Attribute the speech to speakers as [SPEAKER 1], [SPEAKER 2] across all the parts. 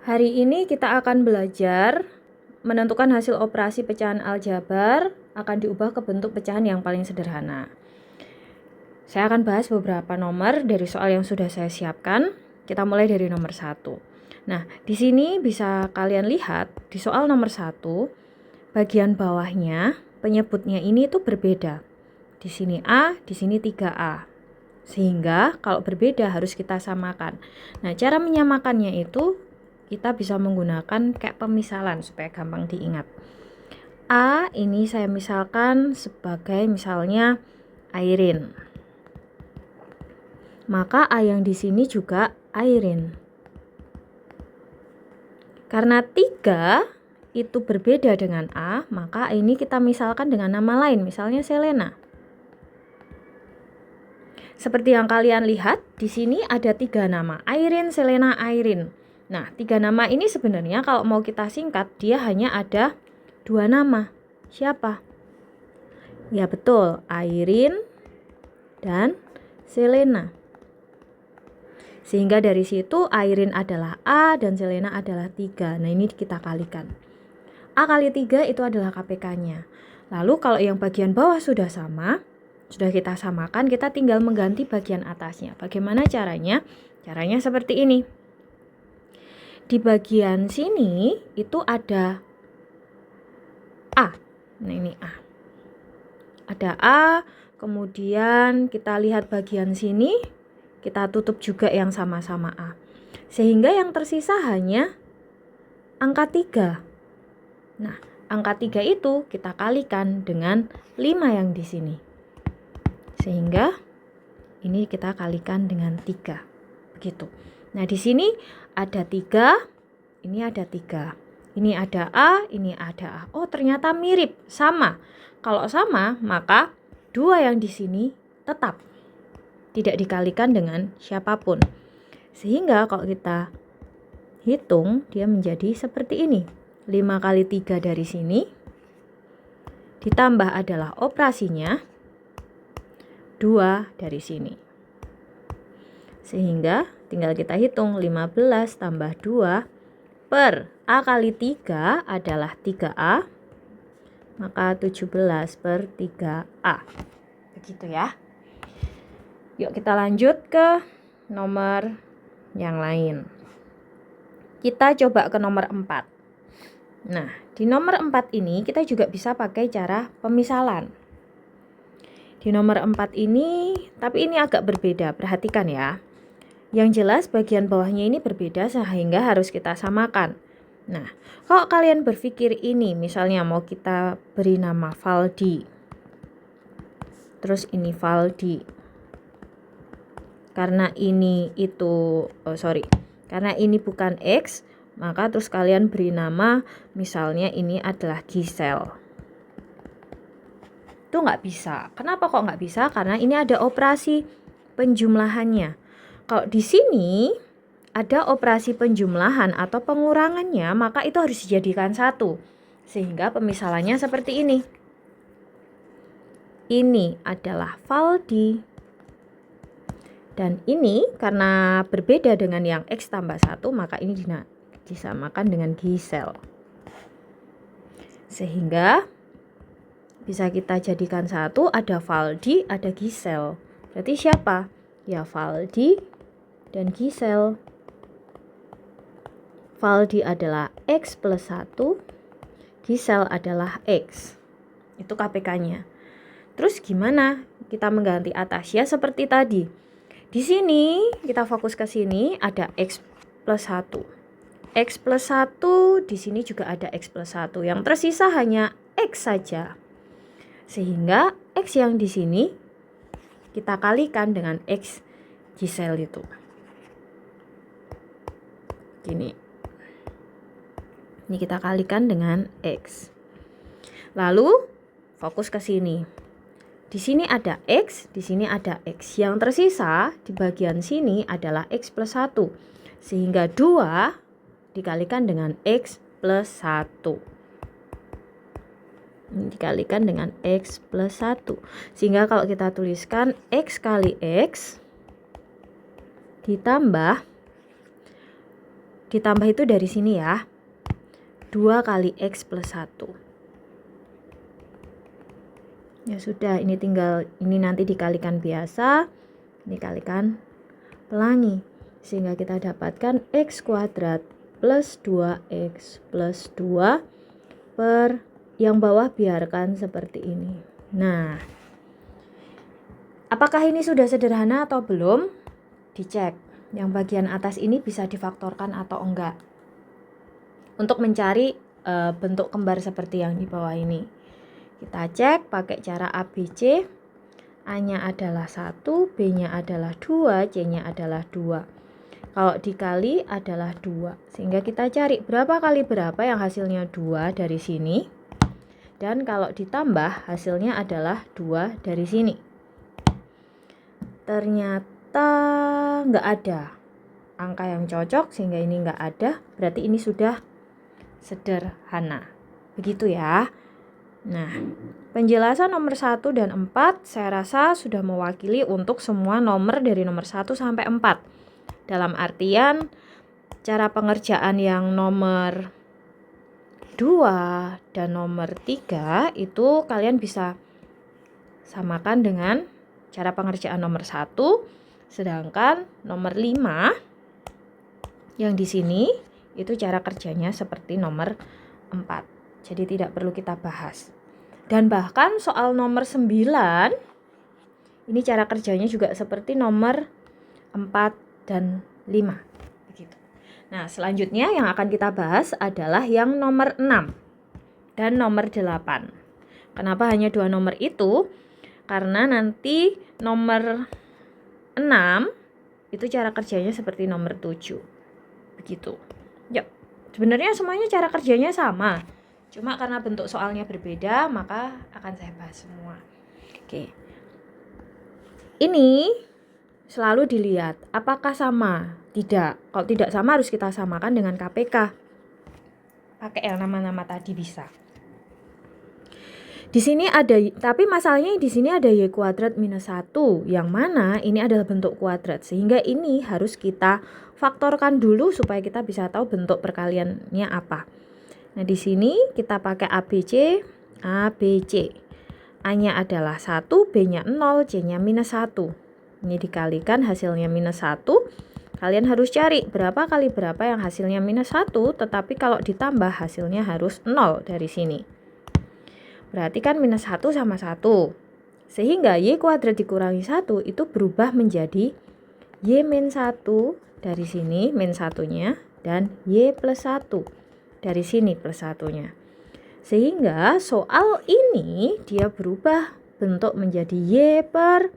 [SPEAKER 1] Hari ini kita akan belajar menentukan hasil operasi pecahan aljabar akan diubah ke bentuk pecahan yang paling sederhana. Saya akan bahas beberapa nomor dari soal yang sudah saya siapkan. Kita mulai dari nomor 1. Nah, di sini bisa kalian lihat di soal nomor 1, bagian bawahnya penyebutnya ini itu berbeda. Di sini A, di sini 3A. Sehingga kalau berbeda harus kita samakan. Nah, cara menyamakannya itu kita bisa menggunakan kayak pemisalan supaya gampang diingat. A ini saya misalkan sebagai misalnya Airin. Maka A yang di sini juga Airin. Karena 3 itu berbeda dengan A, maka ini kita misalkan dengan nama lain, misalnya Selena. Seperti yang kalian lihat, di sini ada 3 nama, Airin, Selena, Airin. Nah, 3 nama ini sebenarnya kalau mau kita singkat, dia hanya ada 2 nama. Siapa? Ya betul, Airin dan Selena. Sehingga dari situ Airin adalah A dan Selena adalah 3. Nah, ini kita kalikan. A kali 3 itu adalah KPK-nya. Lalu kalau yang bagian bawah sudah sama, sudah kita samakan, kita tinggal mengganti bagian atasnya. Bagaimana caranya? Caranya seperti ini. Di bagian sini itu ada A. Nah, ini A. Ada A, kemudian kita lihat bagian sini, kita tutup juga yang sama-sama A. Sehingga yang tersisa hanya angka 3. Nah, angka 3 itu kita kalikan dengan 5 yang di sini. Sehingga ini kita kalikan dengan 3. Begitu. Nah, di sini ada 3, ini ada 3. Ini ada A, ini ada A. Oh, ternyata mirip, sama. Kalau sama, maka 2 yang di sini tetap tidak dikalikan dengan siapapun. Sehingga kalau kita hitung, dia menjadi seperti ini. 5 kali 3 dari sini, ditambah adalah operasinya 2 dari sini. Sehingga tinggal kita hitung 15 tambah 2 per A kali 3 adalah 3A, maka 17 per 3A. Begitu ya. Yuk kita lanjut ke nomor yang lain. Kita coba ke nomor 4. Nah, di nomor 4 ini kita juga bisa pakai cara pemisalan. Di nomor 4 ini, tapi ini agak berbeda, perhatikan ya. Yang jelas bagian bawahnya ini berbeda sehingga harus kita samakan. Nah, kalau kalian berpikir ini misalnya mau kita beri nama Valdi. Terus ini Valdi. Karena ini karena ini bukan X, maka terus kalian beri nama misalnya ini adalah Gisel. Itu nggak bisa. Kenapa kok nggak bisa? Karena ini ada operasi penjumlahannya. Kalau di sini ada operasi penjumlahan atau pengurangannya, maka itu harus dijadikan 1. Sehingga pemisalannya seperti ini. Ini adalah Valdi. Dan ini karena berbeda dengan yang X tambah 1, maka ini disamakan dengan Gisel. Sehingga bisa kita jadikan 1, ada Valdi, ada Gisel. Berarti siapa? Ya Valdi dan Gisel. Valdi adalah X plus 1, Gisel adalah X. Itu KPK-nya. Terus gimana kita mengganti atas? Ya seperti tadi. Di sini kita fokus ke sini ada X plus 1. X plus 1, di sini juga ada X plus 1. Yang tersisa hanya X saja. Sehingga X yang di sini kita kalikan dengan X Gisel itu. Gini. Ini kita kalikan dengan X. Lalu fokus ke sini. Di sini ada X, di sini ada X. Yang tersisa di bagian sini adalah X plus 1. Sehingga 2 dikalikan dengan X plus 1. Ini dikalikan dengan X plus 1. Sehingga kalau kita tuliskan X kali X ditambah ditambah itu dari sini ya. 2 kali X plus 1. Ya sudah, ini tinggal, ini nanti dikalikan biasa, ini kalikan pelangi. Sehingga kita dapatkan X kuadrat plus 2X plus 2 per yang bawah biarkan seperti ini. Nah, apakah ini sudah sederhana atau belum? Dicek. Yang bagian atas ini bisa difaktorkan atau enggak. Untuk mencari bentuk kembar seperti yang di bawah ini. Kita cek pakai cara ABC. A-nya adalah 1, B-nya adalah 2, C-nya adalah 2. Kalau dikali adalah 2. Sehingga kita cari berapa kali berapa yang hasilnya 2 dari sini. Dan kalau ditambah hasilnya adalah 2 dari sini. Ternyata nggak ada angka yang cocok sehingga ini nggak ada. Berarti ini sudah sederhana. Begitu ya. Nah, penjelasan nomor 1 dan 4 saya rasa sudah mewakili untuk semua nomor dari nomor 1 sampai 4. Dalam artian cara pengerjaan yang nomor 2 dan nomor 3 itu kalian bisa samakan dengan cara pengerjaan nomor 1, sedangkan nomor 5 yang di sini itu cara kerjanya seperti nomor 4. Jadi tidak perlu kita bahas. Dan bahkan soal nomor 9 ini cara kerjanya juga seperti nomor 4 dan 5. Begitu. Nah, selanjutnya yang akan kita bahas adalah yang nomor 6 dan nomor 8. Kenapa hanya 2 nomor itu? Karena nanti nomor 6 itu cara kerjanya seperti nomor 7. Begitu. Ya, sebenarnya semuanya cara kerjanya sama. Cuma karena bentuk soalnya berbeda, maka akan saya bahas semua. Oke. Ini selalu dilihat apakah sama? Tidak. Kalau tidak sama harus kita samakan dengan KPK. Pakai yang nama-nama tadi bisa. Di sini ada, tapi masalahnya di sini ada Y kuadrat minus 1, yang mana ini adalah bentuk kuadrat. Sehingga ini harus kita faktorkan dulu supaya kita bisa tahu bentuk perkaliannya apa. Nah, di sini kita pakai ABC, ABC. A-nya adalah 1, B-nya 0, C-nya minus 1. Ini dikalikan hasilnya minus 1. Kalian harus cari berapa kali berapa yang hasilnya minus 1, tetapi kalau ditambah hasilnya harus 0 dari sini. Berarti kan minus 1 sama 1. Sehingga Y kuadrat dikurangi 1 itu berubah menjadi Y min 1 dari sini, min 1-nya, dan Y plus 1. Dari sini plus 1-nya. Sehingga soal ini dia berubah bentuk menjadi Y per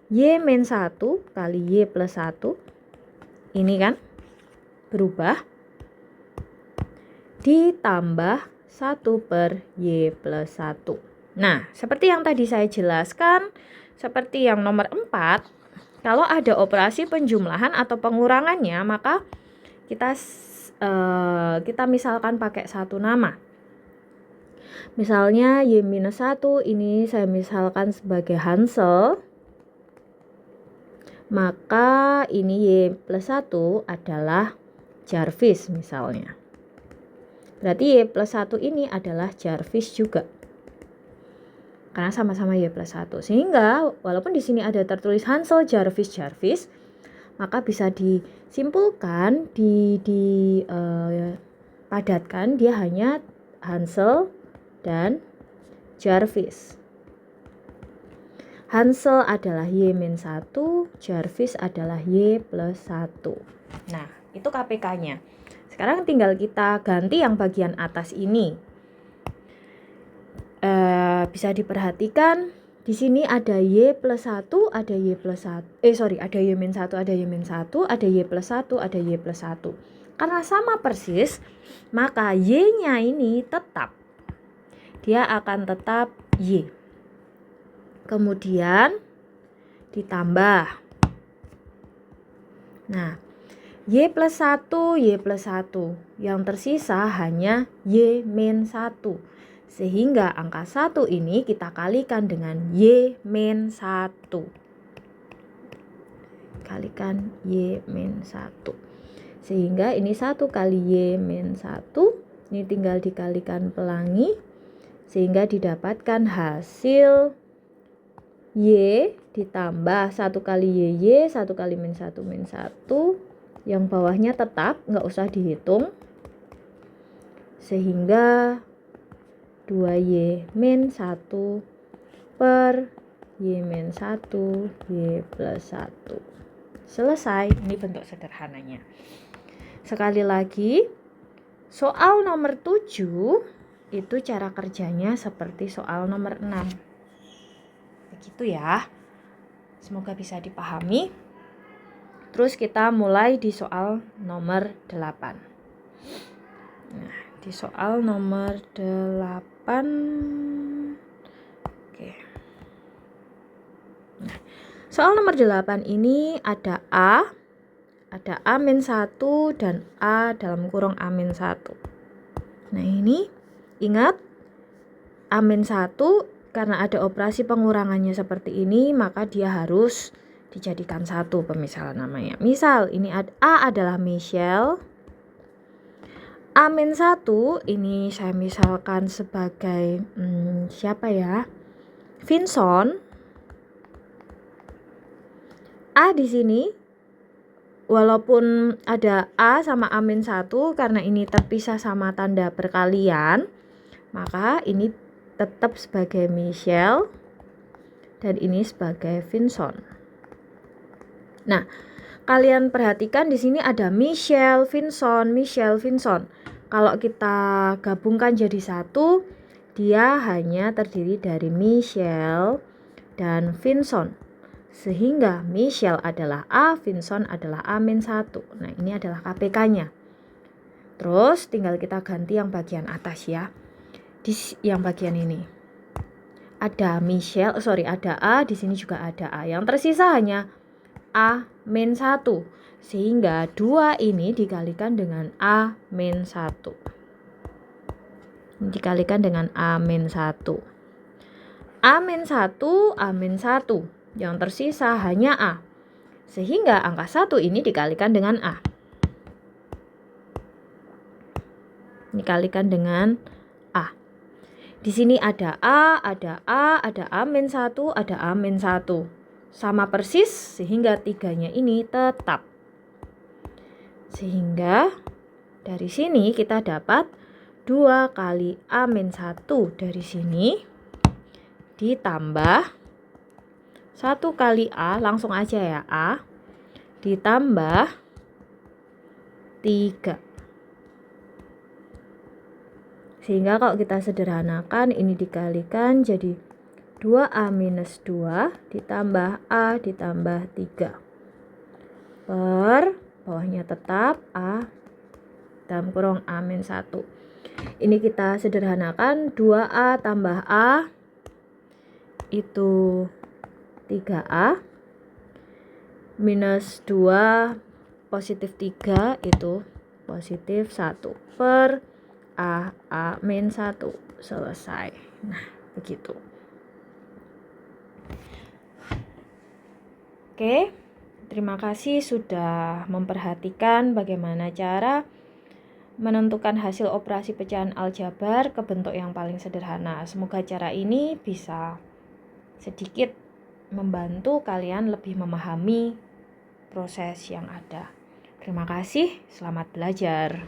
[SPEAKER 1] Y min 1 kali Y plus 1. Ini kan berubah. Ditambah 1 per Y plus 1. Nah, seperti yang tadi saya jelaskan, seperti yang nomor 4, kalau ada operasi penjumlahan atau pengurangannya, maka kita misalkan pakai satu nama. Misalnya Y minus 1 ini saya misalkan sebagai Hansel. Maka ini Y plus 1 adalah Jarvis misalnya. Berarti Y plus 1 ini adalah Jarvis juga. Karena sama-sama Y plus 1. Sehingga walaupun di sini ada tertulis Hansel, Jarvis, Jarvis, maka bisa disimpulkan, padatkan dia hanya Hansel dan Jarvis. Hansel adalah Y min 1, Jarvis adalah Y plus 1. Nah, itu KPK-nya. Sekarang tinggal kita ganti yang bagian atas ini. Bisa diperhatikan di sini ada Y plus 1, ada Y plus 1. Ada Y min 1, ada Y min 1, ada Y plus 1, ada Y plus 1. Karena sama persis, maka Y-nya ini tetap. Dia akan tetap Y. Kemudian ditambah. Nah, Y plus 1, Y plus 1. Yang tersisa hanya Y min 1. Sehingga angka 1 ini kita kalikan dengan Y min 1. Kalikan Y min 1. Sehingga ini 1 kali Y min 1, ini tinggal dikalikan pelangi, sehingga didapatkan hasil Y ditambah 1 kali Y, 1 kali min 1 min 1, yang bawahnya tetap, nggak usah dihitung, sehingga 2Y min 1 per Y min 1 Y plus 1. Selesai, ini bentuk sederhananya. Sekali lagi, soal nomor 7 itu cara kerjanya seperti soal nomor 6. Begitu ya. Semoga bisa dipahami. Terus kita mulai di soal nomor 8. Nah, di soal nomor 8. Oke. Nah, soal nomor 8 ini ada A min 1 dan A dalam kurung A min 1. Nah, ini ingat A min 1 karena ada operasi pengurangannya seperti ini, maka dia harus dijadikan 1 pemisalan namanya. Misal ini A adalah Michelle, A min 1 ini saya misalkan sebagai siapa ya? Vincent. A di sini walaupun ada A sama A min 1, karena ini terpisah sama tanda perkalian, maka ini tetap sebagai Michelle dan ini sebagai Vincent. Nah, kalian perhatikan di sini ada Michelle, Vincent. Kalau kita gabungkan jadi 1, dia hanya terdiri dari Michelle dan Vincent. Sehingga Michelle adalah A, Vincent adalah A min 1. Nah, ini adalah KPK-nya. Terus tinggal kita ganti yang bagian atas ya. Di yang bagian ini ada ada A, di sini juga ada A. Yang tersisa hanya A min 1, sehingga 2 ini dikalikan dengan A min 1. Dikalikan dengan A min 1. A min 1, A min 1. Yang tersisa hanya A. Sehingga angka 1 ini dikalikan dengan A. Dikalikan dengan A. Di sini ada A, ada A min 1, ada A min 1. Sama persis, sehingga 3-nya ini tetap. Sehingga dari sini kita dapat 2 kali A min 1 dari sini ditambah 1 kali A, langsung aja ya, A ditambah 3. Sehingga kalau kita sederhanakan ini dikalikan jadi 2A minus 2 ditambah A ditambah 3 per bawahnya tetap A dalam kurung A min 1. Ini kita sederhanakan, 2A tambah A itu 3A minus 2 positif 3 itu positif 1 per A min 1. Selesai. Nah, begitu. Oke, terima kasih sudah memperhatikan bagaimana cara menentukan hasil operasi pecahan aljabar ke bentuk yang paling sederhana. Semoga cara ini bisa sedikit membantu kalian lebih memahami proses yang ada. Terima kasih, selamat belajar.